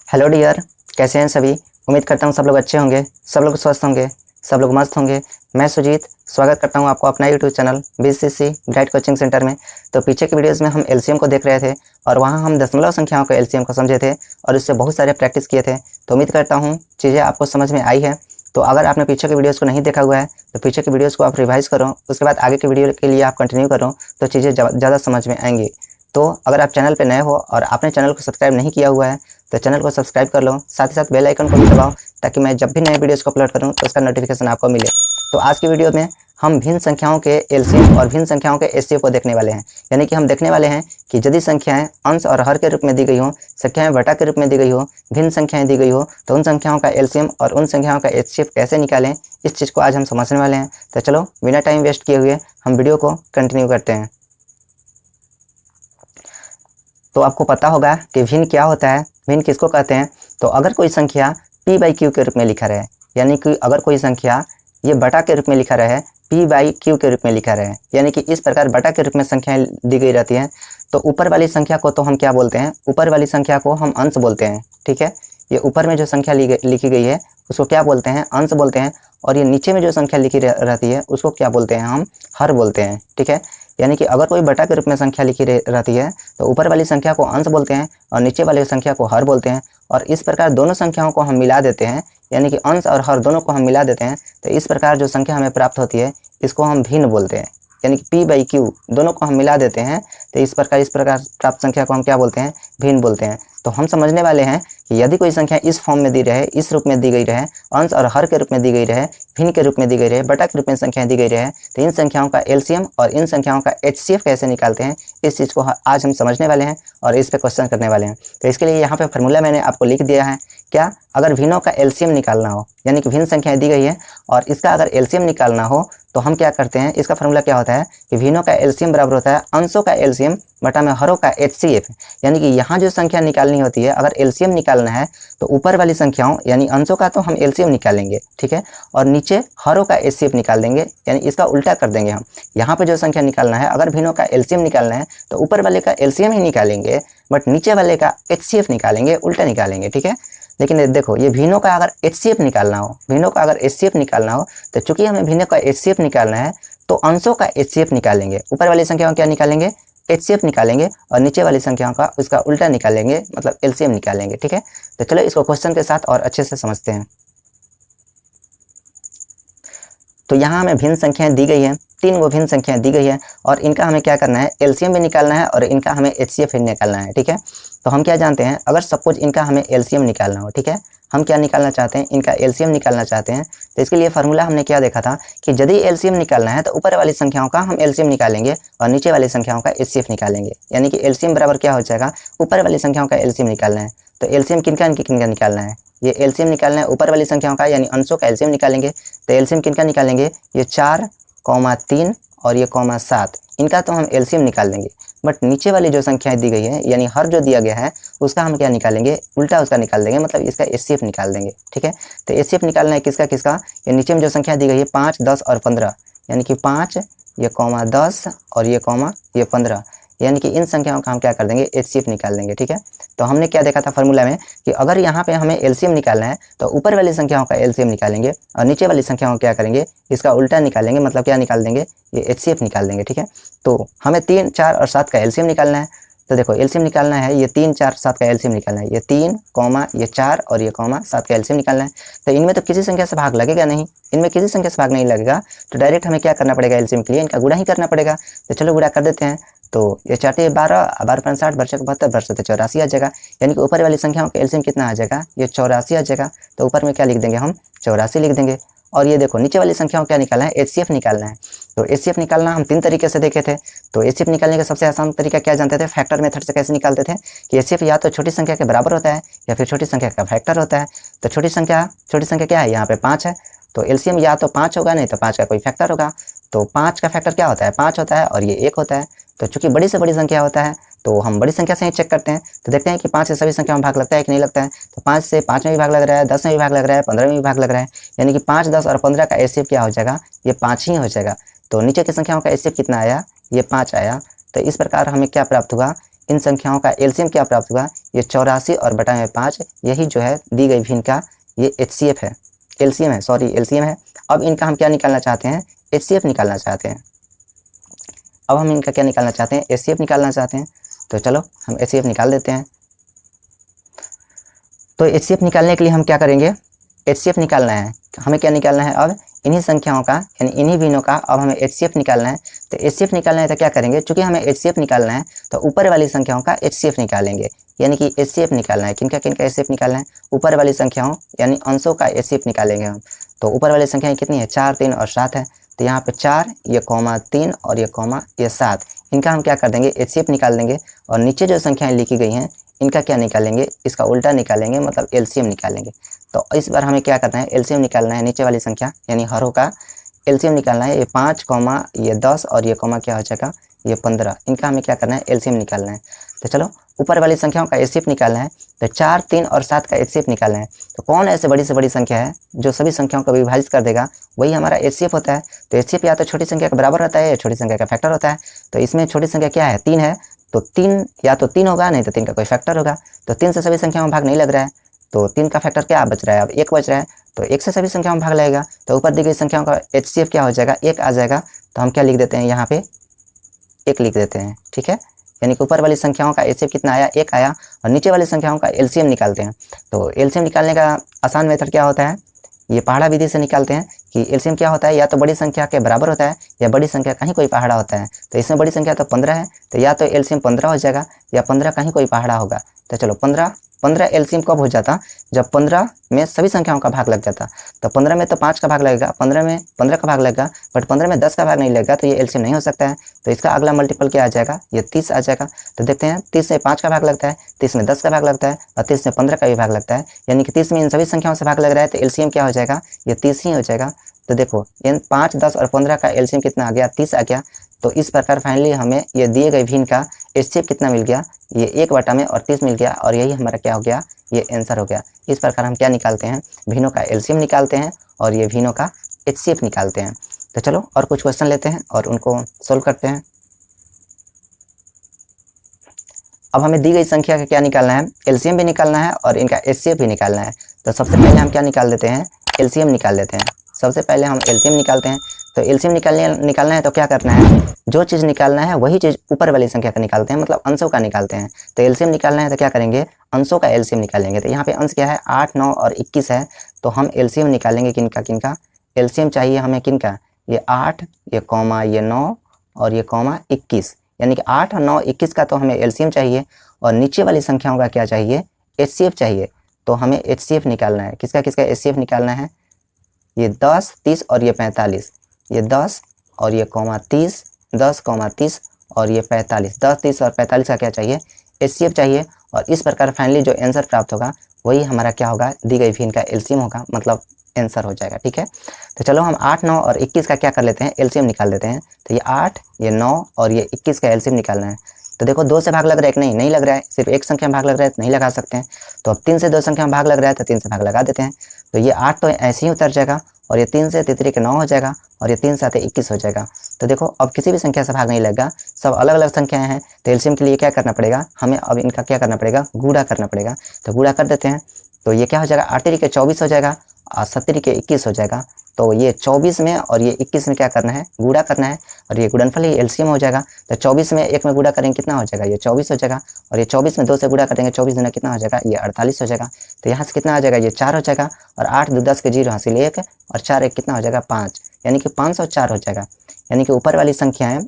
Hello dear, कैसे हैं सभी। उम्मीद करता हूँ सब लोग अच्छे होंगे, सब लोग स्वस्थ होंगे, सब लोग मस्त होंगे। मैं सुजीत स्वागत करता हूँ आपको अपना YouTube channel BCC bright coaching centre में। तो पीछे की वीडियोस में हम एलसीएम को देख रहे थे और वहाँ हम दशमलव संख्याओं के एलसीएम को समझे थे और इससे बहुत सारे प्रैक्टिस किए थे। तो उम्मीद करता हूँ चीज़ें आपको समझ में आई है। तो अगर आपने पीछे की वीडियोस को नहीं देखा हुआ है तो पीछे की वीडियोस को आप रिवाइज करो, उसके बाद आगे की वीडियो के लिए आप कंटिन्यू करो तो चीज़ें ज़्यादा समझ में आएंगी। तो अगर आप चैनल पे नए हो और आपने चैनल को सब्सक्राइब नहीं किया हुआ है तो चैनल को सब्सक्राइब कर लो, साथ ही साथ बेल आइकन को भी दबाओ ताकि मैं जब भी नए वीडियोस को अपलोड करूं तो उसका नोटिफिकेशन आपको मिले। तो आज की वीडियो में हम भिन्न संख्याओं के एलसीएम और भिन्न संख्याओं के एचसीएफ को देखने वाले हैं। यानी कि हम देखने वाले हैं कि यदि संख्याएं अंश और हर के रूप में दी गई हो, संख्याएं बटा के रूप में दी गई हो, भिन्न संख्याएं दी गई हो तो उन संख्याओं का एलसीएम और उन संख्याओं का एचसीएफ कैसे निकालें, इस चीज़ को आज हम समझने वाले हैं। तो चलो बिना टाइम वेस्ट किए हुए हम वीडियो को कंटिन्यू करते हैं। तो आपको पता होगा कि भिन्न क्या होता है, भिन्न किसको कहते हैं। तो अगर कोई संख्या p बाई क्यू के रूप में लिखा रहे, यानी कि अगर कोई संख्या ये बटा के रूप में लिखा रहे, p बाई क्यू के रूप में लिखा रहे, यानी कि इस प्रकार बटा के रूप में संख्याएं दी गई रहती हैं, तो ऊपर वाली संख्या को तो हम क्या बोलते हैं, ऊपर वाली संख्या को हम अंश बोलते हैं। ठीक है, ये ऊपर में जो संख्या लिखी गई है उसको क्या बोलते हैं, अंश बोलते हैं। और ये नीचे में जो संख्या लिखी रहती है उसको क्या बोलते हैं, हम हर बोलते हैं। ठीक है, यानी कि अगर कोई बटा के रूप में संख्या लिखी रहती है तो ऊपर वाली संख्या को अंश बोलते हैं और नीचे वाली संख्या को हर बोलते हैं। और इस प्रकार दोनों संख्याओं को हम मिला देते हैं, यानी कि अंश और हर दोनों को हम मिला देते हैं, तो इस प्रकार जो संख्या हमें प्राप्त होती है इसको हम भिन्न बोलते हैं। यानी कि p बाई क्यू दोनों को हम मिला देते हैं तो इस प्रकार प्राप्त संख्या को हम क्या बोलते हैं, भिन्न बोलते हैं। तो हम समझने वाले हैं कि यदि कोई संख्या इस फॉर्म में दी रहे, इस रूप में दी गई रहे, अंश और हर के रूप में दी गई रहे, भिन्न के रूप में दी गई रहे, बटा के रूप में संख्याएं दी गई रहे, तो इन संख्याओं का एलसीएम और इन संख्याओं का एचसीएफ कैसे निकालते हैं, इस चीज़ को आज हम समझने वाले हैं और इस पर क्वेश्चन करने वाले हैं। तो इसके लिए यहाँ पे फॉर्मूला मैंने आपको लिख दिया है। क्या, अगर भिन्नों का एलसीएम निकालना हो, यानी कि भिन्न संख्याएं दी गई है और इसका अगर एलसीएम निकालना हो तो हम क्या करते हैं, इसका फॉर्मूला क्या होता है कि भिन्नों का एलसीएम बराबर होता है अंशों का एलसीएम बटा में हरों का एचसीएफ। यानी कि यहाँ जो संख्या निकालनी होती है, अगर एलसीएम निकालना है तो ऊपर वाली संख्याओं यानी अंशों का तो हम एलसीएम निकालेंगे, ठीक है, और नीचे हरों का एचसीएफ निकाल देंगे, यानी इसका उल्टा कर देंगे हम। यहाँ पे जो संख्या निकालना है, अगर भिन्नों का एलसीएम निकालना है तो ऊपर वाले का एलसीएम ही निकालेंगे बट नीचे वाले का एचसीएफ निकालेंगे, उल्टा निकालेंगे। ठीक है, लेकिन देखो ये भिन्नों का अगर एचसीएफ निकालना हो, भिन्नों का अगर एचसीएफ निकालना हो तो चूंकि हमें भिन्नों का एचसीएफ निकालना है तो अंशों का एचसीएफ निकालेंगे, ऊपर वाली संख्याओं क्या निकालेंगे, एचसीएफ निकालेंगे, और नीचे वाली संख्याओं का उसका उल्टा निकालेंगे, मतलब एलसीएम निकालेंगे। ठीक है, तो चलो इसको क्वेश्चन के साथ और अच्छे से समझते हैं। तो यहाँ हमें भिन्न संख्याएं दी गई है, 3 वो भिन्न संख्याएं दी गई है और इनका हमें क्या करना है, एलसीएम भी निकालना है और इनका हमें एचसीएफ भी निकालना है। ठीक है, तो हम क्या जानते हैं, अगर सपोज इनका हमें एलसीएम निकालना हो, ठीक है, हम क्या निकालना चाहते हैं, इनका एलसीएम निकालना चाहते हैं, तो इसके लिए फार्मूला हमने क्या देखा था कि यदि एलसीएम निकालना है तो ऊपर वाली संख्याओं का हम एलसीएम निकालेंगे और नीचे वाली संख्याओं का एचसीएफ निकालेंगे। यानी कि एलसीएम बराबर क्या हो जाएगा, ऊपर वाली संख्याओं का एलसीएम निकालना है तो एलसीएम किनका निकालना है, ये एलसीएम निकालना है ऊपर वाली संख्याओं का, यानी अंशों का एलसीएम निकालेंगे। तो एलसीएम किनका निकालेंगे, ये 4, 3 और ये 7, इनका तो हम एलसीएम निकाल देंगे। बट नीचे वाली जो संख्याएं दी गई है, यानी हर जो दिया गया है उसका हम क्या निकालेंगे, उल्टा उसका निकाल देंगे, मतलब इसका एचसीएफ निकाल देंगे। ठीक है, तो एचसीएफ निकालना है किसका किसका, ये नीचे में जो संख्या दी गई है 5, 10 और 15, यानी कि 5 ये 10 और ये 15, यानी कि इन संख्याओं का हम क्या कर देंगे, एचसीएफ निकाल देंगे। ठीक है, तो हमने क्या देखा था फार्मूला में कि अगर यहाँ पे हमें एलसीएम निकालना है तो ऊपर वाली संख्याओं का एलसीएम निकालेंगे और नीचे वाली संख्याओं को क्या करेंगे, इसका उल्टा निकालेंगे, मतलब क्या निकाल देंगे, ये एचसीएफ निकाल देंगे। ठीक है, तो हमें 3, 4 और 7 का एलसीएम निकालना है। तो देखो एलसीएम निकालना है, ये 3, 4, 7 का एलसीएम निकालना है, ये 3, ये 4 और ये 7 का एलसीएम निकालना है। तो इनमें तो किसी संख्या से भाग लगेगा नहीं, इनमें किसी संख्या से भाग नहीं लगेगा, तो डायरेक्ट हमें क्या करना पड़ेगा, एलसीएम के लिए इनका गुणा ही करना पड़ेगा। तो चलो गुणा कर देते हैं। तो ये 4 12, 12 60, 72, 84 आ जाएगा, यानी कि ऊपर वाली संख्याओं का एलसीएम कितना आ जाएगा, ये 84 आ जाएगा। तो ऊपर में क्या लिख देंगे, हम 84 लिख देंगे। और ये देखो नीचे वाली संख्याओं क्या निकालना है, एचसीएफ निकालना है। तो एचसीएफ निकालना हम 3 तरीके से देखे थे। तो एचसीएफ निकालने का सबसे आसान तरीका क्या जानते थे, फैक्टर मेथड से कैसे निकालते थे कि एचसीएफ या तो छोटी संख्या के बराबर होता है या फिर छोटी संख्या का फैक्टर होता है। तो छोटी संख्या क्या है, यहाँ पे 5 है, तो एलसीएम या तो 5 होगा, नहीं तो 5 का कोई फैक्टर होगा। तो 5 का फैक्टर क्या होता है, 5 होता है और ये 1 होता है। तो चूंकि बड़ी से बड़ी संख्या होता है तो हम बड़ी संख्या से ही चेक करते हैं, तो देखते हैं कि 5 से सभी संख्या में भाग लगता है कि नहीं लगता है। तो 5 से 5 में भी भाग लग रहा है, 10 में भी भाग लग रहा है, 15 में भी भाग लग रहा है, यानी कि 5, 10 और 15 का एचसीएफ क्या हो जाएगा, ये 5 ही हो जाएगा। तो नीचे की संख्याओं का एचसीएफ कितना आया, ये 5 आया। तो इस प्रकार हमें क्या प्राप्त हुआ इन संख्याओं का एलसीएम क्या प्राप्त हुआ, ये 84 और बटा में 5, यही जो है दी गई भिन्न का ये HCF है, एलसीएम है, सॉरी एलसीएम है। अब इनका हम क्या निकालना चाहते हैं, HCF निकालना चाहते हैं। अब हम इनका क्या निकालना चाहते हैं, HCF निकालना चाहते हैं। तो चलो हम HCF निकाल देते हैं। तो HCF निकालने के लिए हम क्या करेंगे, HCF निकालना है, हमें क्या निकालना है, अब इन्हीं संख्याओं का यानी इन्हीं भिन्नों का अब हमें HCF निकालना है। तो HCF निकालना है तो क्या करेंगे, चूंकि हमें HCF निकालना है तो ऊपर वाली संख्याओं का HCF निकालेंगे, यानी कि HCF निकालना है। किनका किनका HCF निकालना है, ऊपर वाली संख्याओं यानी अंशों का HCF निकालेंगे हम। तो ऊपर वाली संख्याएं कितनी है, 4, 3 और 7 है। तो यहाँ पे 4, ये कॉमा 3 और ये कॉमा ये 7, इनका हम क्या कर देंगे, HCF निकाल देंगे। और नीचे जो संख्याएं लिखी गई हैं इनका क्या निकालेंगे, इसका उल्टा निकालेंगे, मतलब LCM निकालेंगे। तो इस बार हमें क्या करना है, LCM निकालना है, नीचे वाली संख्या यानी हरों का LCM निकालना है। ये 5, ये 10 और ये कॉमा क्या हो जाएगा, ये 15, इनका हमें क्या करना है, LCM निकालना है। तो चलो ऊपर वाली संख्याओं का HCF निकालना है। तो 4, 3 और 7 का HCF निकालना है। तो कौन ऐसे बड़ी से बड़ी संख्या है जो सभी संख्याओं को विभाजित कर देगा, वही हमारा HCF होता है। तो HCF या तो छोटी संख्या का बराबर होता है या छोटी संख्या का फैक्टर होता है। तो इसमें छोटी संख्या क्या है, 3 है, तो 3 या तो 3 होगा, नहीं तो 3 का कोई फैक्टर होगा। तो 3 से सभी संख्याओं में भाग नहीं लग रहा है, तो 3 का फैक्टर क्या बच रहा है, अब 1 बच रहा है, तो 1 से सभी संख्याओं में भाग लगेगा। तो ऊपर दी गई संख्याओं का HCF क्या हो जाएगा, 1 आ जाएगा। तो हम क्या लिख देते हैं, यहाँ पे 1 लिख देते हैं, ठीक है। यानी कि ऊपर वाली संख्याओं का HCF कितना आया, 1 आया। और नीचे वाली संख्याओं का LCM निकालते हैं। तो LCM निकालने का आसान मेथड क्या होता है, ये पहाड़ा विधि से निकालते हैं कि LCM क्या होता है, या तो बड़ी संख्या के बराबर होता है या बड़ी संख्या का ही कोई पहाड़ा होता है। तो इसमें बड़ी संख्या तो 15 है, तो या तो LCM 15 हो जाएगा या 15 का ही कोई पहाड़ा होगा। तो चलो 15 LCM कब हो जाता, जब 15 में सभी संख्याओं का भाग लग जाता। तो 15 में तो 5 का भाग लगेगा, 15 में 15 का भाग लगेगा, बट 15 में 10 का भाग नहीं लगेगा, तो ये LCM नहीं हो सकता है। तो इसका अगला मल्टीपल क्या आ जाएगा, ये 30 आ जाएगा। तो देखते हैं 30 में 5 का भाग लगता है, 30 में 10 का भाग लगता है और 30 में 15 का भी भाग लगता है, यानी कि 30 में इन सभी संख्याओं से भाग लग रहा है। तो LCM क्या हो जाएगा, ये 30 ही हो जाएगा। तो देखो इन 5, 10 और 15 का LCM कितना आ गया, 30 आ गया। तो इस प्रकार फाइनली हमें ये दिए गए भिन्न का HCF कितना मिल गया, ये 1 बटा में और 30 मिल गया, और यही हमारा क्या हो गया, ये आंसर हो गया। इस प्रकार हम क्या निकालते हैं, भिन्नों का LCM निकालते हैं और ये भिन्नों का HCF निकालते हैं। तो चलो और कुछ क्वेश्चन लेते हैं और उनको सोल्व करते हैं। अब हमें दी गई संख्या का क्या निकालना है, LCM भी निकालना है और इनका HCF भी निकालना है। तो सबसे पहले हम क्या निकाल देते हैं, LCM निकाल देते हैं। सबसे पहले हम LCM निकालते हैं। तो LCM निकालना है तो क्या करना है, जो चीज़ निकालना है वही चीज़ ऊपर वाली संख्या का निकालते हैं, मतलब अंशों का निकालते हैं। तो LCM निकालना है तो क्या करेंगे, अंशों का LCM निकालेंगे। तो यहाँ पे अंश क्या है, 8, 9 और 21 है। तो हम LCM निकालेंगे किनका किनका, LCM चाहिए हमें किनका, ये 8, ये कॉमा ये 9 और ये कॉमा 21, यानी कि 8, 9, 21 का तो हमें LCM चाहिए। और नीचे वाली संख्याओं का क्या चाहिए, HCF चाहिए। तो हमें HCF निकालना है, किसका किसका HCF निकालना है, ये 10, 30 और ये 45, ये 10 और ये कॉमा 30, 10, 30 और ये 45, 10, 30 और 45 का क्या चाहिए, HCF चाहिए। और इस प्रकार फाइनली जो आंसर प्राप्त होगा वही हमारा क्या होगा, दी गई भिन्न का LCM होगा, मतलब आंसर हो जाएगा, ठीक है। तो चलो हम 8, 9 और 21 का क्या कर लेते हैं, LCM निकाल देते हैं। तो ये 8, ये 9 और ये 21 का LCM निकालना है। तो देखो 2 से भाग लग रहा है कि नहीं लग रहा है, सिर्फ एक संख्या में भाग लग रहा है तो नहीं लगा सकते हैं। तो अब 3 से 2 संख्या में भाग लग रहा है तो 3 से भाग लगा देते हैं। तो ये 8 तो ऐसे ही उतर जाएगा और ये 3 से 3 के 9 हो जाएगा और ये 3 7 21 हो जाएगा। तो देखो अब किसी भी संख्या से भाग नहीं लगेगा, सब अलग अलग संख्याएं हैं। तो LCM के लिए क्या करना पड़ेगा, हमें अब इनका क्या करना पड़ेगा, गुणा करना पड़ेगा। तो गुणा कर देते हैं। तो ये क्या हो जाएगा, 8 के 24 हो जाएगा और 7 के 21 हो जाएगा। तो ये 24 में और ये 21 में क्या करना है, गुणा करना है, और ये गुणनफल ही LCM हो जाएगा। तो 24 में 1 में गुणा करेंगे कितना हो जाएगा, ये 24 हो जाएगा। और ये 24 में 2 से गुणा करेंगे, 24 गुना कितना हो जाएगा, ये 48 हो जाएगा। तो यहाँ से कितना आ जाएगा, ये 4 हो जाएगा। और 8 2 10 के 0 हासिल 1 और 4 1 कितना हो जाएगा 5, यानी कि 504 हो जाएगा। यानी कि ऊपर वाली संख्याएं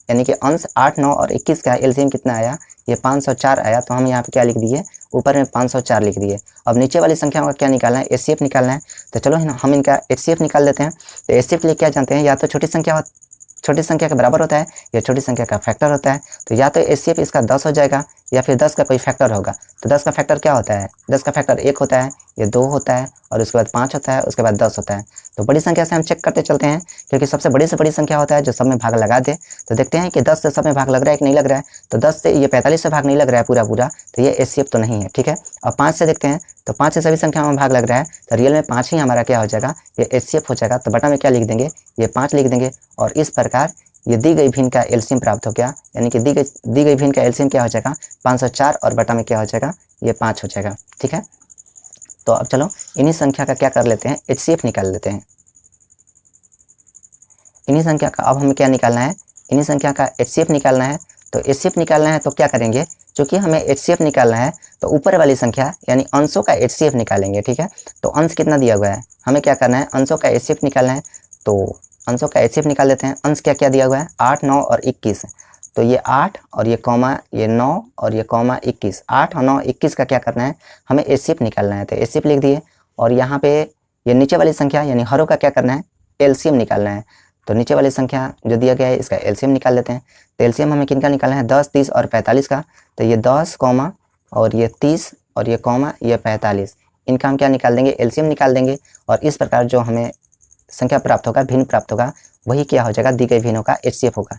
यानी कि अंश 8, 9 और 21 का LCM कितना आया, ये 504 आया। तो हम यहाँ पे क्या लिख दिए, ऊपर में 504 लिख दिए। अब नीचे वाली संख्याओं का क्या निकालना है, HCF निकालना है। तो चलो हम इनका HCF निकाल देते हैं। तो HCF के लिए क्या जानते हैं, या तो छोटी संख्या के बराबर होता है या छोटी संख्या का फैक्टर होता है। तो या तो HCF इसका 10 हो जाएगा या फिर 10 का कोई फैक्टर होगा। तो 10 का फैक्टर क्या होता है, 10 का फैक्टर 1 होता है, ये 2 होता है और उसके बाद 5 होता है, उसके बाद 10 होता है। तो बड़ी संख्या से हम चेक करते चलते हैं, क्योंकि सबसे बड़ी से बड़ी संख्या होता है जो सब में भाग लगा दे। तो देखते हैं कि 10 से सब में भाग लग रहा है कि नहीं लग रहा है। तो 10 से ये 45 से भाग नहीं लग रहा है पूरा, तो ये HCF तो नहीं है, ठीक है। अब 5 से देखते हैं, तो 5 से सभी संख्याओं में भाग लग रहा है, तो रियल में 5 ही हमारा क्या हो जाएगा, ये HCF हो जाएगा। तो बटा में क्या लिख देंगे, ये 5 लिख देंगे। और इस प्रकार ये दी गई भिन्न का एलसीएम प्राप्त हो गया, यानी कि दी गई भिन्न का एलसीएम क्या हो जाएगा 504 और बटा में क्या हो जाएगा ये 5 हो जाएगा। ठीक है, तो अब चलो इन्हीं संख्या का क्या कर लेते हैं एचसीएफ निकाल लेते हैं। इन्हीं संख्या का अब हमें क्या निकालना है, इन्हीं संख्या का एचसीएफ निकालना है। तो एचसीएफ निकालना है तो क्या करेंगे, क्योंकि हमें एचसीएफ निकालना है तो ऊपर वाली संख्या यानी अंशों का एचसीएफ निकालेंगे। ठीक है, तो अंश कितना दिया हुआ है, हमें क्या करना है अंशों का एचसीएफ निकालना है। तो अंशों का एचसीएफ निकाल लेते हैं। अंश क्या क्या दिया हुआ है 8, 9 और 21। तो ये 8 और ये कॉमा ये 9 और ये कॉमा 21, 8 और 9 21 का क्या करना है हमें एचसीएफ निकालना है। तो एचसीएफ लिख दिए और यहाँ पे ये नीचे वाली संख्या यानी हरों का क्या करना है एलसीएम निकालना है। तो नीचे वाली संख्या जो दिया गया है इसका एलसीएम निकाल लेते हैं। तो एलसीएम हमें किनका निकालना है 10, 30 और 45 का। तो ये 10 कॉमा और ये 30 और ये कॉमा ये 45, इनका हम क्या निकाल देंगे एलसीएम निकाल देंगे। और इस प्रकार जो हमें संख्या प्राप्त होगा भिन्न प्राप्त होगा वही क्या हो जाएगा दी गई भिन्नों का एचसीएफ होगा।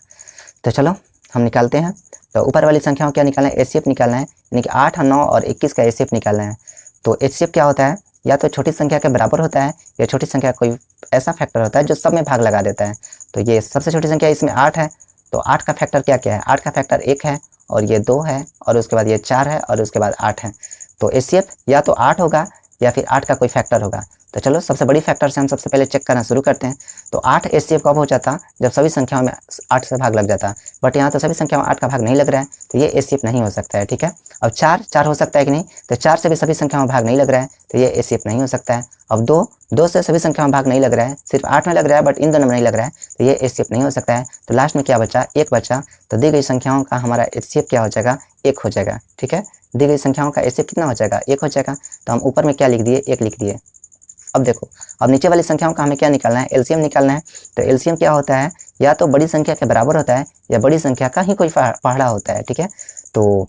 तो चलो हम निकालते हैं। तो ऊपर वाली संख्याओं क्या निकालना है एचसीएफ निकालना है, यानी कि 8, 9 और 21 का एचसीएफ निकालना है। तो एचसीएफ क्या होता है, या तो छोटी संख्या के बराबर होता है या छोटी संख्या कोई ऐसा फैक्टर होता है जो सब में भाग लगा देता है। तो ये सबसे छोटी संख्या इसमें 8 है, तो 8 का फैक्टर क्या क्या है 8 का फैक्टर 1 है और ये 2 है और उसके बाद ये 4 है और उसके बाद 8 है। तो एचसीएफ या तो 8 होगा या फिर 8 का कोई फैक्टर होगा। तो चलो सबसे बड़ी फैक्टर से हम सबसे पहले चेक करना शुरू करते हैं। तो 8 एचसीएफ कब हो जाता जब सभी संख्याओं में 8 से भाग लग जाता, बट यहाँ तो सभी संख्याओं में 8 का भाग नहीं लग रहा है, तो ये एचसीएफ नहीं हो सकता है। ठीक है, अब 4 हो सकता है कि नहीं, तो 4 से भी सभी संख्याओं में भाग नहीं लग रहा है, तो ये एचसीएफ नहीं हो सकता है। अब 2 से सभी संख्याओं में भाग नहीं लग रहा है, सिर्फ 8 में लग रहा है बट इन दोनों में नहीं लग रहा है, तो ये एचसीएफ नहीं हो सकता है। तो लास्ट में क्या बचा 1 बचा, तो दी गई संख्याओं का हमारा एचसीएफ क्या हो जाएगा 1 हो जाएगा। ठीक है, दी गई संख्याओं का एचसीएफ कितना हो जाएगा 1 हो जाएगा। तो हम ऊपर में क्या लिख दिए 1 लिख दिए। अब देखो अब नीचे वाली संख्याओं का हमें क्या निकालना है एलसीएम निकालना है। तो एलसीएम क्या होता है, या तो बड़ी संख्या के बराबर होता है या बड़ी संख्या का ही कोई पहाड़ा होता है। ठीक है, तो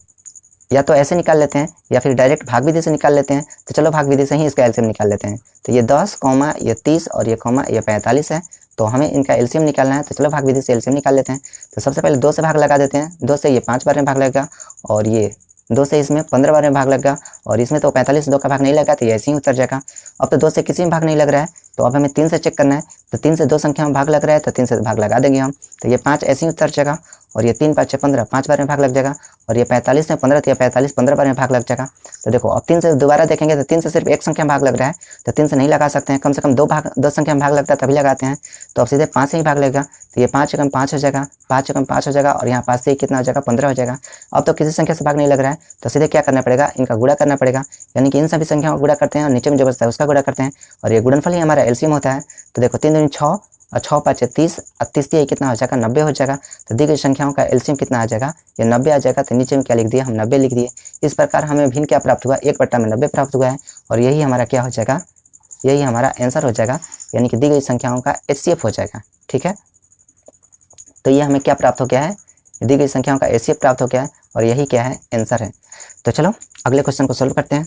या तो ऐसे निकाल लेते हैं या फिर डायरेक्ट भाग विधि से निकाल लेते हैं। तो चलो भाग विधि से ही इसका एलसीएम निकाल लेते हैं। तो ये 10 कॉमा ये 30 और ये कॉमा ये 45 है, तो हमें इनका एलसीएम निकालना है। तो चलो भाग विधि से एलसीएम निकाल लेते हैं। तो सबसे पहले 2 से भाग लगा देते हैं, 2 से ये 5 बार में भाग लगेगा और ये 2 से इसमें 15 बार में भाग लगेगा और इसमें तो 45 2 का भाग नहीं लगा, तो ये ऐसे ही उतर जाएगा। अब तो 2 से किसी में भाग नहीं लग रहा है, तो अब हमें 3 से चेक करना है। तो 3 से 2 संख्या में भाग लग रहा है, तो 3 से भाग लगा देंगे हम, तो ये 5 ऐसे ही उतर जाएगा और ये 3 5 6 15 5 बार में भाग लग जाएगा और ये 45 में 15 तो ये 45 15 बार में भाग लग जाएगा। तो देखो अब 3 से दोबारा देखेंगे तो 3 से सिर्फ एक संख्या में भाग लग रहा है, तो 3 से नहीं लगा सकते हैं, कम से कम 2 संख्या में भाग लगता है तभी लगाते हैं। तो अब सीधे 5 से ही भाग लगेगा, तो ये 5 एकम 5 हो जाएगा, 5 एकम 5 हो जाएगा और यहाँ 5 से कितना हो जाएगा 15 हो जाएगा। अब तो किसी संख्या से भाग नहीं लग रहा है, तो सीधे क्या करना पड़ेगा इनका गुणा करना पड़ेगा, यानी कि इन सभी संख्याओं को गुणा करते हैं और नीचे में जो बचता है उसका गुणा करते हैं और ये गुणनफल ही हमारा एलसीएम होता है। तो देखो 3 दूनी 6 और 6 5 30 और 30 ये कितना हो जाएगा 90 हो जाएगा। तो दी गई संख्याओं का एलसीएम कितना आ जाएगा ये 90 आ जाएगा। तो नीचे में क्या लिख दिया हम 90 लिख दिए। इस प्रकार हमें भिन्न क्या प्राप्त हुआ 1/90 प्राप्त हुआ है और यही हमारा क्या हो जाएगा, यही हमारा आंसर हो जाएगा, यानी कि दी गई संख्याओं का एचसीएफ हो जाएगा। ठीक है, तो ये हमें क्या प्राप्त हो गया है, दी गई संख्याओं का एचसीएफ प्राप्त हो गया है और यही क्या है आंसर है। तो चलो अगले क्वेश्चन को सोल्व करते हैं।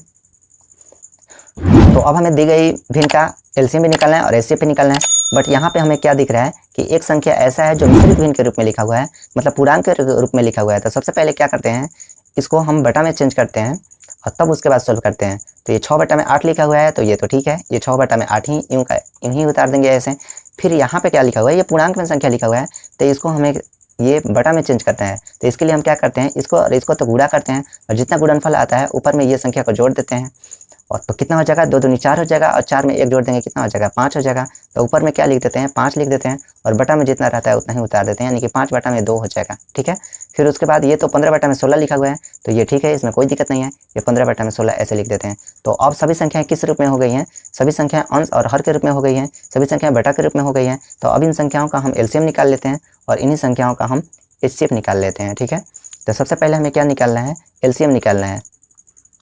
तो अब हमें दी गई भिन्न का एलसीएम भी निकालना है और एचसीएफ भी निकालना है, बट यहाँ पे हमें क्या दिख रहा है कि एक संख्या ऐसा है जो मिश्रित भिन्न के रूप में लिखा हुआ है, मतलब पूर्णांक के रूप में लिखा हुआ है। तो सबसे पहले क्या करते हैं इसको हम बटा में चेंज करते हैं और तब उसके बाद सोल्व करते हैं। तो ये 6/8 लिखा हुआ है, तो ये तो ठीक है, ये 6/8 ही यूं ही उतार देंगे ऐसे। फिर यहाँ पे क्या लिखा हुआ है, ये पूर्णांक में संख्या लिखा हुआ है, तो इसको हमें ये बटा में चेंज करते हैं। तो इसके लिए हम क्या करते हैं इसको और इसको तो गुणा करते हैं और जितना गुणनफल आता है ऊपर में ये संख्या को जोड़ देते हैं और तो कितना हो जाएगा 2 दूनी 4 हो जाएगा और 4 में 1 जोड़ देंगे कितना हो जाएगा 5 हो जाएगा। तो ऊपर में क्या लिख देते हैं 5 लिख देते हैं और बटा में जितना रहता है उतना ही उतार देते हैं, यानी कि 5/2 हो जाएगा। ठीक है, फिर उसके बाद ये तो 15/16 लिखा हुआ है, तो ये ठीक है, इसमें कोई दिक्कत नहीं है, ये 15/16 ऐसे लिख देते हैं। तो अब सभी संख्याएं किस रूप में हो गई हैं, सभी संख्याएं अंश और हर के रूप में हो गई हैं, सभी संख्याएं बटा के रूप में हो गई हैं। तो अब इन संख्याओं का हम एलसीएम निकाल लेते हैं और इन्हीं संख्याओं का हम एचसीएफ निकाल लेते हैं। ठीक है, तो सबसे पहले हमें क्या निकालना है एलसीएम निकालना है,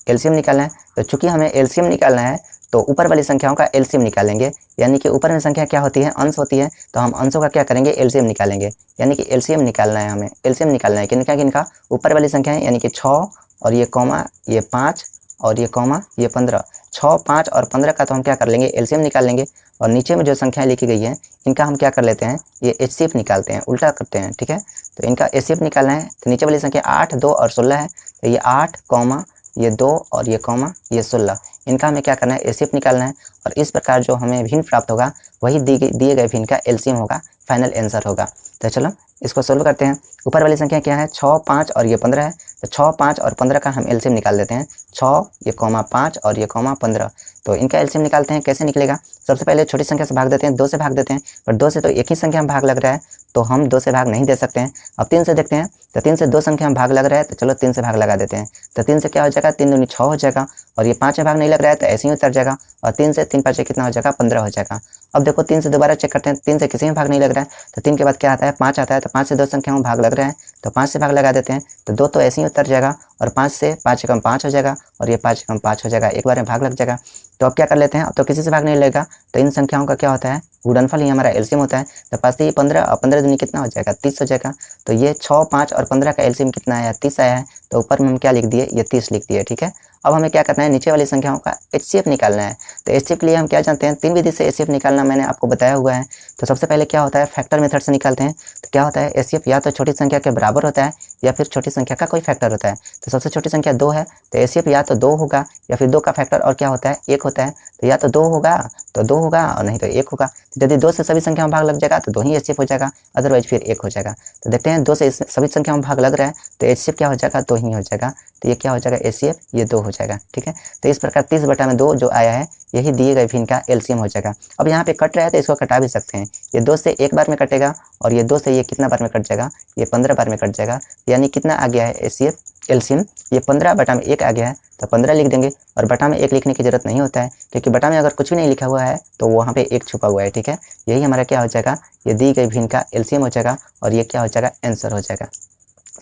एलसीएम निकालना है। तो चूंकि हमें एलसीएम निकालना है तो ऊपर वाली संख्याओं का एलसीएम निकालेंगे, यानी कि ऊपर में संख्या क्या होती है अंश होती है, तो हम अंशों का क्या करेंगे एलसीएम निकालेंगे, यानी कि एलसीएम निकालना है, हमें एलसीएम निकालना है किनका किनका ऊपर वाली संख्या है, यानी कि 6 और ये कॉमा ये 5 और ये कॉमा ये 15, 6 5 और 15 का तो हम क्या कर लेंगे एलसीएम निकाल लेंगे और नीचे में जो संख्याएं लिखी गई है इनका हम क्या कर लेते हैं ये एचसीएफ निकालते हैं, उल्टा करते हैं। ठीक है, तो इनका एचसीएफ निकालना है। तो नीचे वाली संख्या 8 2 और 16 है, तो ये 8 कॉमा ये 2 और ये कॉमा ये 16, इनका हमें क्या करना है एचसीएफ निकालना है। और इस प्रकार जो हमें भिन्न प्राप्त होगा वही दिए गए भिन्न का एलसीएम होगा, फाइनल आंसर होगा। तो चलो इसको सोल्व करते हैं। ऊपर वाली संख्या क्या है 6, 5 और ये 15 है, तो 6, 5 और 15 का हम एलसीएम निकाल देते हैं। 6 ये कॉमा 5 और ये कॉमा 15, तो इनका एलसीएम निकालते हैं। कैसे निकलेगा, सबसे पहले छोटी संख्या से भाग देते हैं, 2 से भाग देते हैं, पर 2 से तो एक ही संख्या में भाग लग रहा है तो हम 2 से भाग नहीं दे सकते हैं। अब 3 से देखते हैं, तो 3 से 2 संख्या में भाग लग रहा है, तो चलो 3 से भाग लगा देते हैं। तो 3 से क्या हो जाएगा 3 दूनी 6 हो जाएगा, और ये 5 में भाग नहीं लग रहा है तो ऐसे ही उतर जाएगा, और 3 से 3 5 कितना हो जाएगा 15 हो जाएगा। अब देखो 3 से दोबारा चेक करते हैं, 3 से किसी में भाग नहीं लग रहा है, तो 3 के बाद क्या आता है 5 आता है, तो 5 से 2 संख्या में भाग लग रहा है तो 5 से भाग लगा देते हैं, तो 2 तो ऐसे ही उतर जाएगा, और 5 से 5 कम 5 हो जाएगा, और ये 5 कम 5 हो जाएगा, एक बार में भाग लग जाएगा। तो अब क्या कर लेते हैं, अब तो किसी से भाग नहीं लगेगा, तो इन संख्याओं का क्या होता है गुणनफल ही हमारा एलसीएम होता है। तो 5 से ये 15 और 15 दूनी कितना हो जाएगा 30 हो जाएगा। तो ये 6, 5 और 15 का एलसीएम कितना आया 30 आया है, तो ऊपर में हम क्या लिख दिए ये 30 लिख दिए। ठीक है, अब हमें क्या करना है नीचे वाली संख्याओं का एचसीएफ निकालना है। तो एचसीएफ के लिए हम क्या जानते हैं, 3 विधि से एचसीएफ निकालना मैंने आपको बताया हुआ है। तो सबसे पहले क्या होता है फैक्टर मेथड से निकालते हैं। तो क्या होता है एचसीएफ या तो छोटी संख्या के बराबर होता है या फिर छोटी संख्या का कोई फैक्टर होता है। तो सबसे छोटी संख्या 2 है, तो एचसीएफ या तो 2 होगा या फिर 2 का फैक्टर और क्या होता है 1 होता है। तो या तो 2 होगा तो 2 होगा और नहीं तो 1 होगा। तो यदि 2 से सभी संख्या में भाग लग जाएगा तो 2 ही एचसीएफ हो जाएगा, अदरवाइज फिर 1 हो जाएगा। तो देखते हैं 2 से सभी संख्या में भाग लग रहा है तो एचसीएफ क्या हो जाएगा 2 ही हो जाएगा। तो ये क्या हो जाएगा एचसीएफ ये 2 हो जाएगा। ठीक है, तो इस प्रकार 30/2 जो आया है यही दिए गए भिन्न का एलसीएम हो जाएगा। अब यहाँ पे कट रहा है तो इसको कटा भी सकते हैं, ये 2 से एक बार में कटेगा और ये 2 से ये कितना बार में कट जाएगा ये 15 बार में कट जाएगा। यानी कितना आ गया है एचसीएफ एलसीएम ये 15/1 आ गया है, तो 15 लिख देंगे। और बटा में 1 लिखने की जरूरत नहीं होता है क्योंकि बटा में अगर कुछ भी नहीं लिखा हुआ है तो वहाँ पे 1 छुपा हुआ है। ठीक है, यही हमारा क्या हो जाएगा ये दी गई भिन्न का एलसीएम हो जाएगा और ये क्या हो जाएगा आंसर हो जाएगा।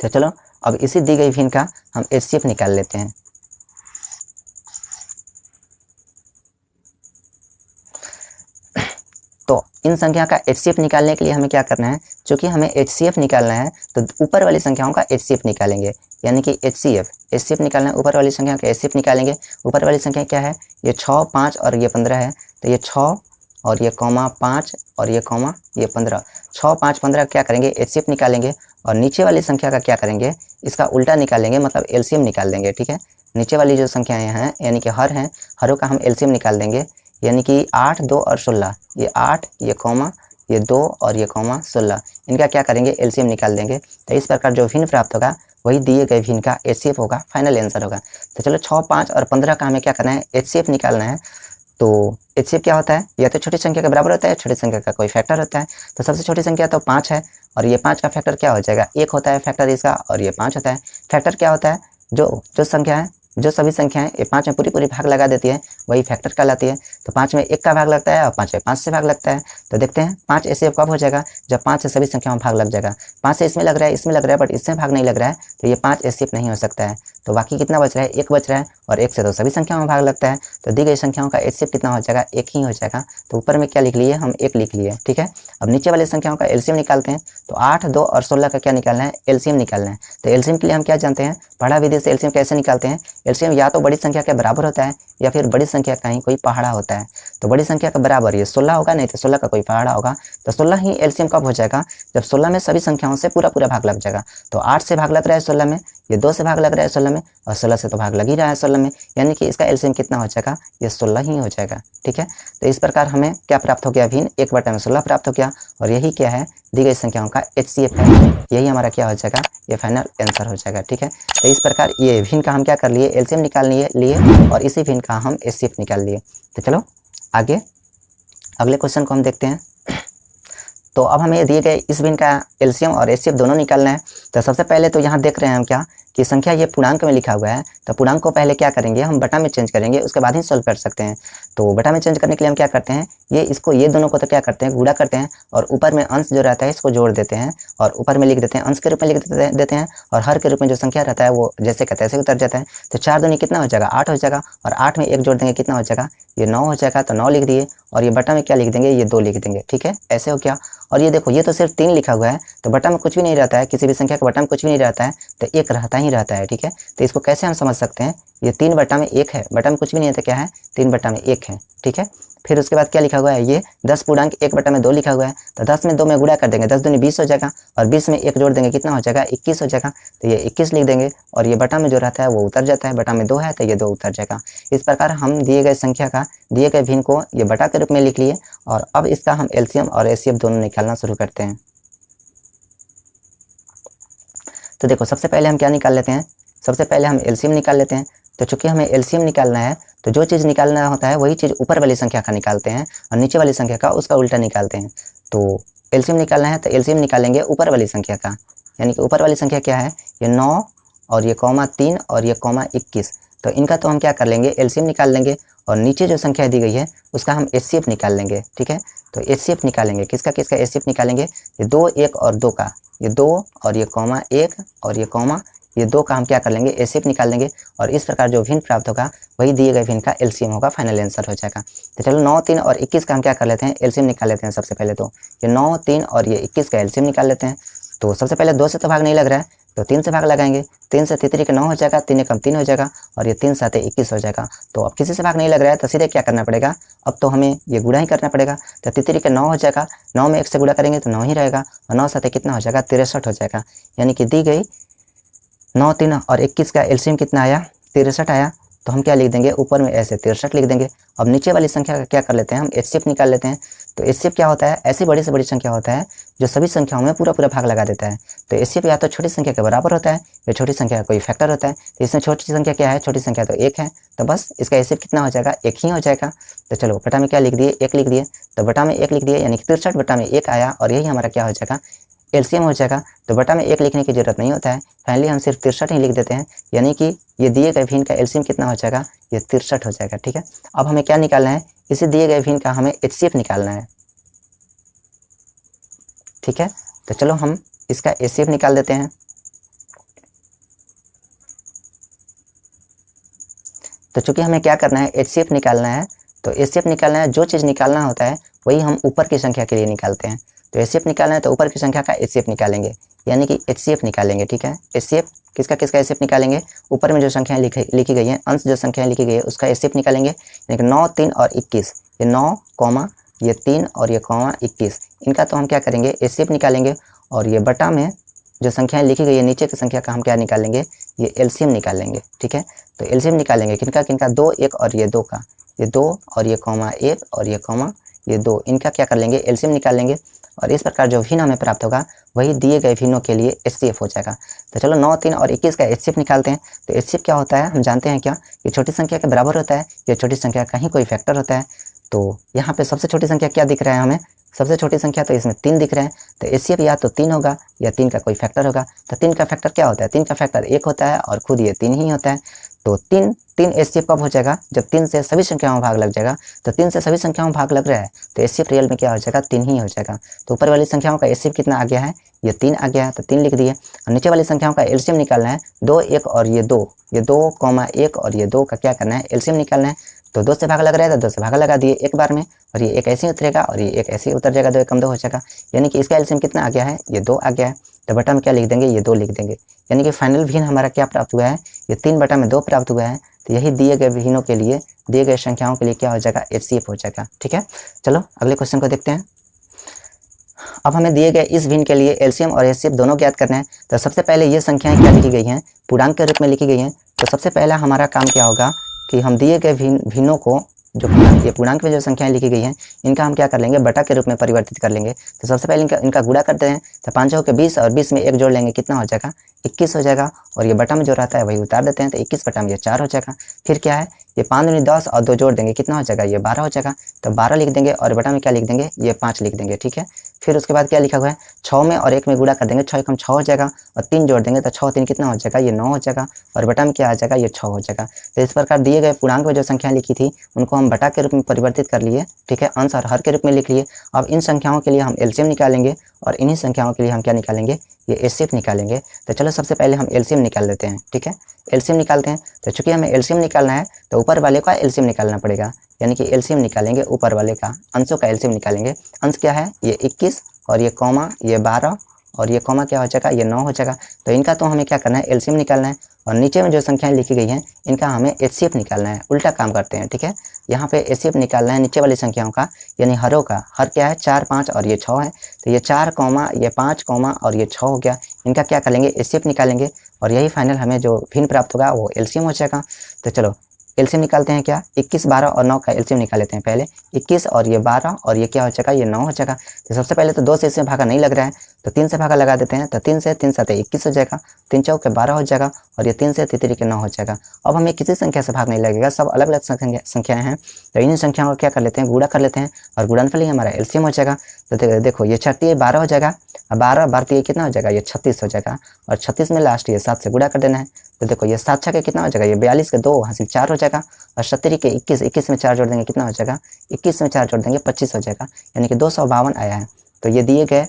तो चलो अब इसी दी गई भिन्न का हम एचसीएफ निकाल लेते हैं। तो इन संख्या का एचसीएफ निकालने के लिए हमें क्या करना है, चूंकि हमें एचसीएफ निकालना है तो ऊपर वाली संख्याओं का एचसीएफ निकालेंगे, यानी कि एचसीएफ निकालना है, ऊपर वाली संख्या का एचसीएफ निकालेंगे। ऊपर वाली संख्या क्या है ये 6, 5 और ये 15 है, तो ये 6 और ये कॉमा 5 और ये कॉमा ये 15, 6, 5, 15 क्या करेंगे एचसीएफ निकालेंगे। और नीचे वाली संख्या का क्या करेंगे इसका उल्टा निकालेंगे, मतलब एलसीएम निकाल देंगे। ठीक है, नीचे वाली जो संख्याएं हैं यानी कि हर हैं, हरों का हम एलसीएम निकाल देंगे, यानी कि 8, 2 और 16, ये 8 ये कॉमा ये 2 और ये कॉमा 16, इनका क्या करेंगे एलसीएम निकाल देंगे। तो इस प्रकार जो भिन्न प्राप्त होगा वही दिए गए भिन्न का एचसीएफ होगा, फाइनल आंसर होगा। तो चलो 6, 5 और 15 का हमें क्या करना है एचसीएफ निकालना है। तो एचसीएफ क्या होता है या तो छोटी संख्या के बराबर होता है, छोटी संख्या का कोई फैक्टर होता है। तो सबसे छोटी संख्या तो 5 है और ये 5 का फैक्टर क्या हो जाएगा 1 होता है फैक्टर इसका, और ये 5 होता है। फैक्टर क्या होता है जो संख्या है जो सभी संख्याएं ये 5 में पूरी भाग लगा देती है वही फैक्टर कहलाती है। तो 5 में 1 का भाग लगता है और 5 में 5 से भाग लगता है। तो देखते हैं 5 एचसीएफ कब हो जाएगा जब 5 से सभी संख्याओं में भाग लग जाएगा। 5 से इसमें लग रहा है इसमें लग रहा है बट इसमें भाग नहीं लग रहा है, तो ये 5 एचसीएफ नहीं हो सकता है। तो बाकी कितना बच रहा है 1 बच रहा है, और 1 से तो सभी संख्याओं में भाग लगता है, तो दी गई संख्याओं का एचसीएफ कितना हो जाएगा 1 ही हो जाएगा। तो ऊपर में क्या लिख लिए हम 1 लिख लिए। ठीक है, अब नीचे वाली संख्याओं का एलसीएम निकालते हैं। तो 8, 2 और 16 का क्या निकालना है एलसीएम निकालना है। तो एलसीएम के लिए हम क्या जानते हैं पढ़ा विधि से एलसीएम कैसे निकालते हैं। एलसीएम या तो बड़ी संख्या के बराबर होता है या फिर बड़ी संख्या का ही कोई पहाड़ा होता है। तो बड़ी संख्या का बराबर ये 16 होगा, नहीं तो 16 का कोई पहाड़ा होगा। तो 16 ही एलसीएम कब हो जाएगा जब 16 में सभी संख्याओं से पूरा भाग लग जाएगा। तो 8 से भाग लग रहा है 16 में, ये 2 से भाग लग रहा है 16 में, और 16 से तो भाग लग ही रहा है 16 में, यानी कि इसका एलसीएम कितना हो जाएगा ये 16 ही हो जाएगा। ठीक है, तो इस प्रकार हमें क्या प्राप्त हो गया भिन्न 1/16 प्राप्त हो गया, और यही क्या है दी गई संख्याओं का एचसीएफ है। यही हमारा क्या हो जाएगा ये फाइनल आंसर हो जाएगा। ठीक है, तो इस प्रकार ये भिन्न का हम क्या कर लिए एलसीएम निकाल लिए और इसी भिन्न का हम एचसीएफ निकाल लिए। तो चलो आगे अगले क्वेश्चन को हम देखते हैं। तो अब हमें दिए गए इस भिन्न का एलसीएम और एचसीएफ दोनों निकालना है। तो सबसे पहले तो यहाँ देख रहे हैं हम क्या कि संख्या ये पूर्णांक में लिखा हुआ है, तो पूर्णांक को पहले क्या करेंगे हम बटा में चेंज करेंगे, उसके बाद ही सॉल्व कर सकते हैं। तो बटा में चेंज करने के लिए हम क्या करते हैं ये दोनों को तो क्या करते हैं गुणा करते हैं, और ऊपर में अंश जो रहता है इसको जोड़ देते हैं और ऊपर में लिख देते हैं अंश के रूप में लिख देते हैं, और हर के रूप में जो संख्या रहता है वो जैसे कहते हैं ऐसे उतर जाता है। तो 4 दूनी कितना हो जाएगा 8 हो जाएगा, और 8 में 1 जोड़ देंगे कितना हो जाएगा ये 9 हो जाएगा। तो 9 लिख दिए, और ये बटा में क्या लिख देंगे ये 2 लिख देंगे। ठीक है, ऐसे हो क्या। और ये देखो ये तो सिर्फ 3 लिखा हुआ है, तो बटा में कुछ भी नहीं रहता है, किसी भी संख्या के बटा में कुछ भी नहीं रहता है, तो 1 रहता ही रहता है। ठीक है, तो इसको कैसे हम समझ सकते हैं ये 3/1 है, बटा में कुछ भी नहीं है तो क्या है 3/1 है, ठीक है। फिर उसके बाद क्या लिखा हुआ है, ये 10 पूर्णांक 1/2 लिखा हुआ है, तो 10 में 2 में गुणा कर देंगे, 10 दूनी 20 हो जाएगा, और 20 में 1 जोड़ देंगे कितना हो जाएगा 21 हो जाएगा, तो ये 21 लिख देंगे, और ये बटा में जो रहता है वो उतर जाता है, बटा में 2 है तो ये 2 उतर जाएगा। इस प्रकार हम दिए गए संख्या का दिए गए भिन्न को ये बटा के रूप में लिख लिए, और अब इसका हम एलसीएम और एचसीएफ दोनों निकालना शुरू करते हैं। तो देखो सबसे पहले हम क्या निकाल लेते हैं, सबसे पहले हम एलसीएम निकाल लेते हैं। तो चूंकि हमें एलसीएम निकालना है तो जो चीज़ निकालना होता है वही चीज़ ऊपर वाली संख्या का निकालते हैं और नीचे वाली संख्या का उसका उल्टा निकालते हैं। तो एलसीएम निकालना है तो एलसीएम निकालेंगे ऊपर वाली संख्या का, यानी कि ऊपर वाली संख्या क्या है, ये 9 और ये कॉमा 3 और ये कॉमा 21। तो इनका तो हम क्या कर लेंगे एलसीएम निकाल लेंगे, और नीचे जो संख्या दी गई है उसका हम एचसीएफ निकाल लेंगे, ठीक है। तो एचसीएफ निकालेंगे, किसका किसका एचसीएफ निकालेंगे, ये 2 1 और 2 का, ये 2 और ये कॉमा 1 और ये कॉमा ये 2 का हम क्या कर लेंगे एचसीएफ निकाल लेंगे, और इस प्रकार जो भिन्न प्राप्त होगा वही दिए गए भिन्न का एलसीएम होगा, फाइनल आंसर हो जाएगा। तो चलो 9 3 और 21 का हम क्या कर लेते हैं एलसीएम निकाल लेते हैं। सबसे पहले तो ये 9 3 और ये 21 का एलसीएम निकाल लेते हैं। तो सबसे पहले 2 से तो भाग नहीं लग रहा है, तो 3 से भाग लगाएंगे, 3 से 3 9 हो जाएगा, 3 कम 3 हो जाएगा, और ये 3 7 21 हो जाएगा। तो अब किसी से भाग नहीं लग रहा है तो सीधे क्या करना पड़ेगा, अब तो हमें ये गुणा ही करना पड़ेगा। तो 3 9 हो जाएगा, 9 में 1 से गुणा करेंगे तो 9 ही रहेगा, और 9 7 कितना हो जाएगा 63 हो जाएगा। यानी कि दी गई 9 3 और 21 का एलसीएम कितना आया 63 आया। तो हम क्या लिख देंगे ऊपर में ऐसे 63 लिख देंगे। अब नीचे वाली संख्या का क्या कर लेते हैं हम एचसीएफ निकाल लेते हैं। तो एचसीएफ क्या होता है, ऐसी बड़ी से बड़ी संख्या होता है जो सभी संख्याओं में पूरा पूरा भाग लगा देता है। तो एचसीएफ या तो छोटी संख्या के बराबर होता है या छोटी संख्या का कोई फैक्टर होता है। तो इसमें छोटी संख्या क्या है, छोटी संख्या तो 1 है, तो बस इसका एचसीएफ कितना हो जाएगा 1 ही हो जाएगा। तो चलो बटा में क्या लिख दिए 1 लिख दिए, तो बटा में 1 लिख दिए, यानी कि 63 बटा में 1 आया, और यही हमारा क्या हो जाएगा एलसीएम हो जाएगा। तो बटा में 1 लिखने की जरूरत नहीं होता है, फाइनली हम सिर्फ 63 ही लिख देते हैं, यानी कि ये दिए गए भिन्न का एलसीएम कितना हो जाएगा ये 63 हो जाएगा, ठीक है। अब हमें क्या निकालना है, इसी दिए गए भिन्न का हमें एचसीएफ निकालना है, ठीक है। तो चलो हम इसका एचसीएफ निकाल देते हैं। तो चूंकि हमें क्या करना है एचसीएफ निकालना है, तो एचसीएफ निकालना है, जो चीज़ निकालना होता है वही हम ऊपर की संख्या के लिए निकालते हैं। तो एचसीएफ निकालना है तो ऊपर की संख्या का एचसीएफ निकालेंगे, यानी कि एचसीएफ निकालेंगे, ठीक है। एचसीएफ किसका किसका एचसीएफ निकालेंगे, ऊपर में जो संख्याएं लिखी गई हैं, अंश जो संख्याएं लिखी गई है उसका एचसीएफ निकालेंगे, यानी कि 9 3 और 21, ये 9 कॉमा ये 3 और ये कॉमा 21, इनका तो हम क्या करेंगे एचसीएफ निकालेंगे। और ये बटा में जो संख्याएं लिखी गई है नीचे की संख्या का हम क्या निकालेंगे ये एलसीएम निकालेंगे, ठीक है। तो एलसीएम निकालेंगे किनका किनका 2 1 और ये 2 का, ये 2 और ये कॉमा 1 और ये कॉमा ये 2, इनका क्या कर लेंगे एलसीएम निकाल लेंगे, और इस प्रकार जो भिन्न हमें प्राप्त होगा वही दिए गए भिन्नों के लिए एचसीएफ हो जाएगा। तो चलो 9 3 और 21 का एचसीएफ निकालते हैं। तो एचसीएफ क्या होता है हम जानते हैं क्या, ये छोटी संख्या के बराबर होता है, ये छोटी संख्या का ही कोई फैक्टर होता है। तो यहाँ पे सबसे छोटी संख्या क्या दिख रहा है हमें, सबसे छोटी संख्या तो इसमें 3 दिख रहे हैं, तो एचसीएफ या तो 3 होगा या 3 का कोई फैक्टर होगा। तो 3 का फैक्टर क्या होता है, 3 का फैक्टर 1 होता है और खुद ये 3 ही होता है। तो 3 एचसीएफ कब हो जाएगा, जब 3 से सभी संख्याओं में भाग लग जाएगा। तो 3 से सभी संख्याओं में भाग लग रहा है तो एचसीएफ रियल में क्या हो जाएगा 3 ही हो जाएगा। तो ऊपर वाली संख्याओं का एचसीएफ कितना आ गया है ये 3 आ गया है, तो 3 लिख दिए। और नीचे वाली संख्याओं का एलसीएम निकालना है, 2 1 और ये 2, ये 2 कॉमा 1 और ये 2 का क्या करना है एलसीएम निकालना है। तो 2 से भाग लग रहा है तो 2 से भाग लगा दिए एक बार में, और ये एक ऐसे ही उतरेगा और ये एक ऐसे ही उतर जाएगा, 2 1 कम 2 हो जाएगा, यानी कि इसका एलसीएम कितना आ गया है ये 2 आ गया है। तो बटा में क्या लिख देंगे ये 2 लिख देंगे, यानी कि फाइनल भिन्न हमारा क्या प्राप्त हुआ है ये 3 बटा में 2 प्राप्त हुआ है। तो यही दिए गए भिन्नों के लिए दिए गए संख्याओं के लिए क्या हो जाएगा एचसीएफ हो जाएगा, ठीक है। चलो अगले क्वेश्चन को देखते हैं। अब हमें दिए गए इस भिन्न के लिए एलसीएम और एचसीएफ दोनों ज्ञात करना है। तो सबसे पहले ये संख्याएं क्या लिखी गई हैं पूर्णांक के रूप में लिखी गई हैं। तो सबसे पहला हमारा काम क्या होगा कि हम दिए गए भिन्नों को जो ये पूर्णांक में जो संख्याएं लिखी गई हैं इनका हम क्या कर लेंगे बटा के रूप में परिवर्तित कर लेंगे। तो सबसे पहले इनका गुणा करते हैं, तो 5 के 20 और 20 में 1 जोड़ लेंगे कितना हो जाएगा 21 हो जाएगा, और ये बटा में जो रहता है वही उतार देते हैं, तो 21 बटा में ये 4 हो जाएगा। फिर क्या है ये 5 दूनी 10 और 2 जोड़ देंगे कितना हो जाएगा ये 12 हो जाएगा, तो 12 लिख देंगे, और बटा में क्या लिख देंगे ये 5 लिख देंगे, ठीक है। फिर उसके बाद क्या लिखा हुआ है 6 में और 1 में गुणा कर देंगे, 6 1 6 हो जाएगा, और 3 जोड़ देंगे तो 6 3 कितना हो जाएगा ये 9 हो जाएगा, और बटा में क्या आ जाएगा ये 6 हो जाएगा। तो इस प्रकार दिए गए पूर्णांक में जो संख्या लिखी थी उनको हम बटा के रूप में परिवर्तित कर लिए, ठीक है, अंश और हर के रूप में लिख लिए। अब इन संख्याओं के लिए हम एलसीएम निकालेंगे, और इन्हीं संख्याओं के लिए हम क्या निकालेंगे ये एचसीएफ निकालेंगे। तो चलो सबसे पहले हम एलसीएम निकाल लेते हैं, ठीक है, एलसीएम निकालते हैं। तो चूंकि हमें एलसीएम निकालना है तो ऊपर वाले का एलसीएम निकालना पड़ेगा, यानी कि एलसीएम निकालेंगे ऊपर वाले का, अंशों का एलसीएम निकालेंगे। अंश क्या है ये 21 और ये कॉमा ये 12 और ये कॉमा क्या हो जाएगा ये 9 हो जाएगा। तो इनका तो हमें क्या करना है एलसीएम निकालना है, और नीचे में जो संख्याएं लिखी गई हैं इनका हमें HCF निकालना है। उल्टा काम करते हैं, ठीक है। यहाँ पे HCF निकालना है नीचे वाली संख्याओं का, यानी हरों का। हर क्या है 4, 5 और ये 6 है, तो ये 4, ये 5, और ये 6 हो गया। इनका क्या करेंगे, HCF निकालेंगे और यही फाइनल हमें जो भिन्न प्राप्त होगा वो LCM हो जाएगा। तो चलो LCM निकालते हैं। क्या 21, 12 और 9 का LCM निकाल लेते हैं। पहले 21 और ये 12 और ये क्या हो जाएगा, ये 9 हो जाएगा। तो सबसे पहले तो 2 से इसमें भागा नहीं लग रहा है, तो 3 से भागा लगा देते हैं। तो 3 से 3 7 21 हो जाएगा, 3 चौके 12 हो जाएगा और ये 3 से 3 के 9 हो जाएगा। अब हमें किसी संख्या से भाग नहीं लगेगा, सब अलग अलग संख्याएं हैं। तो इन्हीं संख्याओं को क्या कर लेते हैं, गुणा कर लेते हैं और गुणनफल ही हमारा LCM हो जाएगा। तो देखो ये 6 12 हो जाएगा, 12 12 कितना हो जाएगा, ये 36 हो जाएगा। और 36 में लास्ट ये 7 से गुणा कर देना है। तो देखो ये 7 6 कितना हो जाएगा, ये 42 के 2 हासिल 4 हो जाएगा। और 70 के 21, 21 में 4 जोड़ देंगे कितना हो जाएगा, 21 में 4 जोड़ देंगे 25 हो जाएगा, यानी कि 252 आया है। तो ये दिए गए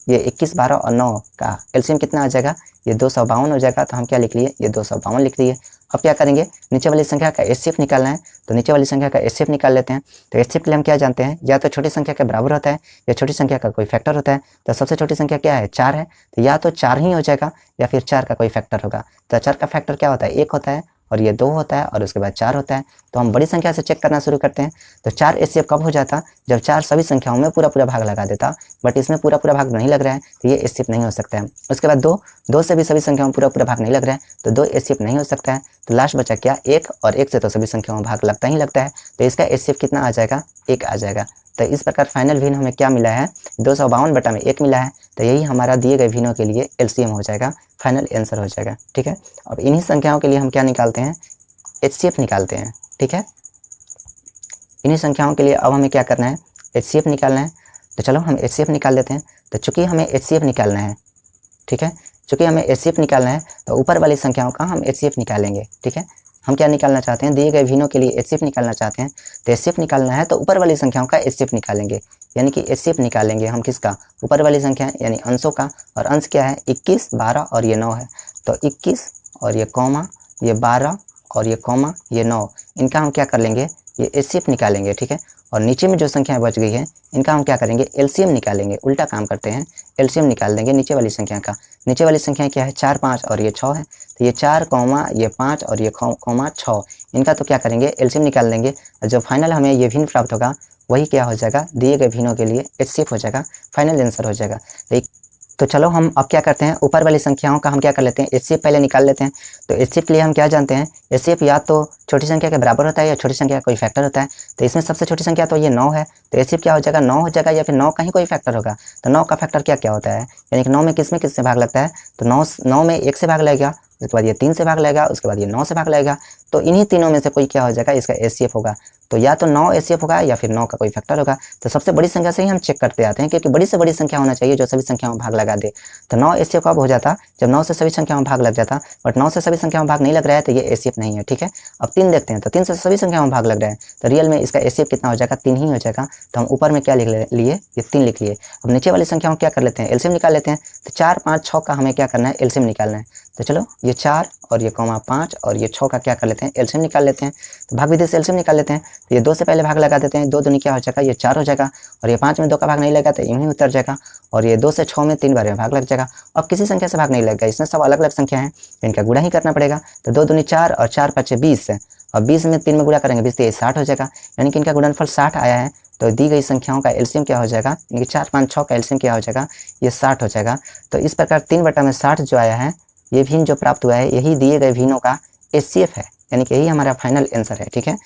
ये 21, 12 और 9 का LCM कितना आ जाएगा, ये 252 हो जाएगा। तो हम क्या लिख लिए, ये 252 लिख दिए। अब क्या करेंगे, नीचे वाली संख्या का HCF निकालना है, तो नीचे वाली संख्या का HCF निकाल लेते हैं। तो HCF के लिए हम क्या जानते हैं, या तो छोटी संख्या के बराबर होता है या छोटी संख्या का कोई फैक्टर होता है। तो सबसे छोटी संख्या क्या है, 4 है, तो या तो 4 ही हो जाएगा या फिर 4 का कोई फैक्टर होगा। तो 4 का फैक्टर क्या होता है, 1 होता है और ये 2 होता है और उसके बाद 4 होता है। तो हम बड़ी संख्या से चेक करना शुरू करते हैं। तो 4 HCF कब हो जाता, जब 4 सभी संख्याओं में पूरा भाग लगा देता, बट इसमें पूरा भाग नहीं लग रहा है, तो ये HCF नहीं हो सकता है। उसके बाद 2 से भी सभी संख्याओं में पूरा भाग नहीं लग रहा है, तो 2 HCF नहीं हो सकता है। तो लास्ट बचा क्या, 1, और 1 से तो सभी संख्याओं में भाग लगता ही लगता है, तो इसका HCF कितना आ जाएगा, 1 आ जाएगा। तो इस प्रकार फाइनल भिन्न हमें क्या मिला है, 252/1 मिला है। तो यही हमारा दिए गए भिन्नों के लिए LCM हो जाएगा, फाइनल आंसर हो जाएगा, ठीक है। अब इन्हीं संख्याओं के लिए हम क्या निकालते हैं, HCF निकालते हैं, ठीक है। इन्हीं संख्याओं के लिए अब हमें क्या करना है, HCF निकालना है। तो चलो हम HCF निकाल लेते हैं। तो चूंकि हमें HCF निकालना है, ठीक है, चूंकि हमें HCF निकालना है तो ऊपर वाली संख्याओं का हम HCF निकालेंगे, ठीक है। हम क्या निकालना चाहते हैं, दिए गए भिन्नों के लिए HCF निकालना चाहते हैं। तो HCF निकालना है तो ऊपर वाली संख्याओं का HCF निकालेंगे, यानी कि HCF निकालेंगे हम किसका, ऊपर वाली संख्या यानी अंशों का। और अंश क्या है, 21, 12 और ये 9 है। तो 21 और ये कॉमा, ये 12 और ये कॉमा, ये 9, इनका हम क्या कर लेंगे, ये HCF निकालेंगे, ठीक है। और नीचे में जो संख्या बच गई है इनका हम क्या करेंगे, LCM निकालेंगे। उल्टा काम करते हैं, LCM निकाल देंगे नीचे वाली संख्या का। नीचे वाली संख्या क्या है, 4, 5 और ये 6 है। तो ये 4, ये 5 और ये 6, इनका तो क्या करेंगे, LCM निकाल देंगे। जो फाइनल हमें ये भिन्न प्राप्त होगा वही क्या हो जाएगा, दिए गए भिन्नों के लिए HCF हो जाएगा, फाइनल आंसर हो जाएगा। तो चलो हम अब क्या करते हैं, ऊपर वाली संख्याओं का हम क्या कर लेते हैं, HCF पहले निकाल लेते हैं। तो HCF के लिए हम क्या जानते हैं, HCF या तो छोटी संख्या के बराबर होता है या छोटी संख्या का कोई फैक्टर होता है। तो इसमें सबसे छोटी संख्या तो ये 9 है, तो HCF क्या हो जाएगा, 9 हो जाएगा, या फिर 9 का ही कोई फैक्टर होगा। तो 9 का फैक्टर क्या क्या होता है, यानी कि 9 में किस से भाग लगता है, तो 9 में 1 से भाग लगेगा, उसके बाद ये 3 से भाग लगेगा, उसके बाद ये 9 से भाग लगेगा। तो इन्हीं तीनों में से कोई क्या हो जाएगा, इसका HCF होगा। तो या तो 9 HCF होगा या फिर 9 का कोई फैक्टर होगा। तो सबसे बड़ी संख्या से ही हम चेक करते आते हैं, क्योंकि बड़ी से बड़ी संख्या होना चाहिए जो सभी संख्याओं में भाग लगा दे। तो 9 HCF कब हो जाता, जब 9 से सभी संख्याओं में भाग लग जाता, बट 9 से सभी संख्याओं में भाग नहीं लग रहा है, तो ये HCF नहीं है, ठीक है। अब 3 देखते हैं, तो 3 से सभी संख्याओं में भाग लग रहा है, तो रियल में इसका HCF कितना हो जाएगा, 3 ही हो जाएगा। तो हम ऊपर में क्या लिख लिए, ये 3 लिख लिए। अब नीचे वाली संख्याओं क्या कर लेते हैं, LCM निकाल लेते हैं। तो 4, 5, 6 का हमें क्या करना है, LCM निकालना है। तो चलो ये 4 और ये 5 और ये 6 का क्या कर लेते हैं, LCM निकाल लेते हैं। तो भाग विधि से LCM निकाल लेते हैं। तो ये 2 से पहले भाग लगा देते हैं, 2 दूनी क्या हो जाएगा, ये 4 हो जाएगा। और ये 5 में 2 का भाग नहीं लगा तो यूं ही उतर जाएगा। और ये 2 से 6 में 3 बार में भाग लग जाएगा। अब किसी संख्या से भाग नहीं लगेगा, इसमें सब अलग अलग संख्या है, इनका गुणा ही करना पड़ेगा। तो 2 दूनी 4 और 4 5 20 है, और 20 में 3 में गुणा करेंगे, 20 60 हो जाएगा, यानी कि इनका गुणनफल 60 आया है। तो दी गई संख्याओं का LCM क्या हो जाएगा, यानी कि 4, 5, 6 का LCM क्या हो जाएगा, ये 60 हो जाएगा। तो इस प्रकार 3/60 जो आया है, ये भिन्न जो प्राप्त हुआ है, यही दिए गए भिन्नों का HCF है, यानी कि यही हमारा फाइनल आंसर है, ठीक है।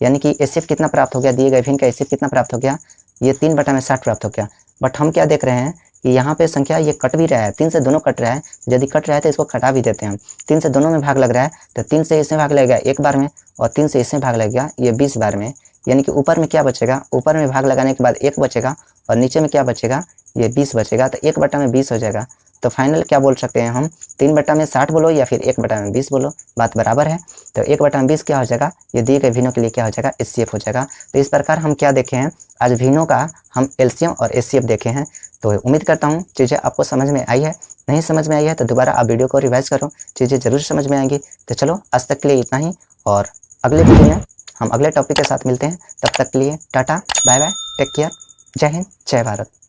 यानी कि HCF कितना प्राप्त हो गया, दिए गए भिन्न का HCF कितना प्राप्त हो गया, ये 3/60 प्राप्त हो गया। बट हम क्या देख रहे हैं कि यहाँ पे संख्या ये कट भी रहा है, 3 से दोनों कट रहा है। यदि कट रहा है तो इसको कटा भी देते हैं हम। 3 से दोनों में भाग लग रहा है, तो 3 से इसमें भाग लगेगा 1 बार में, और 3 से इसमें भाग लगेगा ये 20 बार में। यानी कि ऊपर में क्या बचेगा, ऊपर में भाग लगाने के बाद 1 बचेगा, और नीचे में क्या बचेगा, ये 20 बचेगा। तो 1/20 हो जाएगा। तो फाइनल क्या बोल सकते हैं हम, 3/60 बोलो या फिर 1/20 बोलो, बात बराबर है। तो 1/20 क्या हो जाएगा, ये दिए गए भिन्नों के लिए क्या हो जाएगा, HCF हो जाएगा। तो इस प्रकार हम क्या देखे हैं, आज भिन्नों का हम LCM और HCF देखे हैं। तो उम्मीद करता हूँ चीज़ें आपको समझ में आई है। नहीं समझ में आई है तो दोबारा आप वीडियो को रिवाइज करो, चीज़ें जरूर समझ में आएंगी। तो चलो आज तक के लिए इतना ही, और अगले वीडियो में हम अगले टॉपिक के साथ मिलते हैं। तब तक के लिए tata, bye bye, take care, जय हिंद, जय भारत।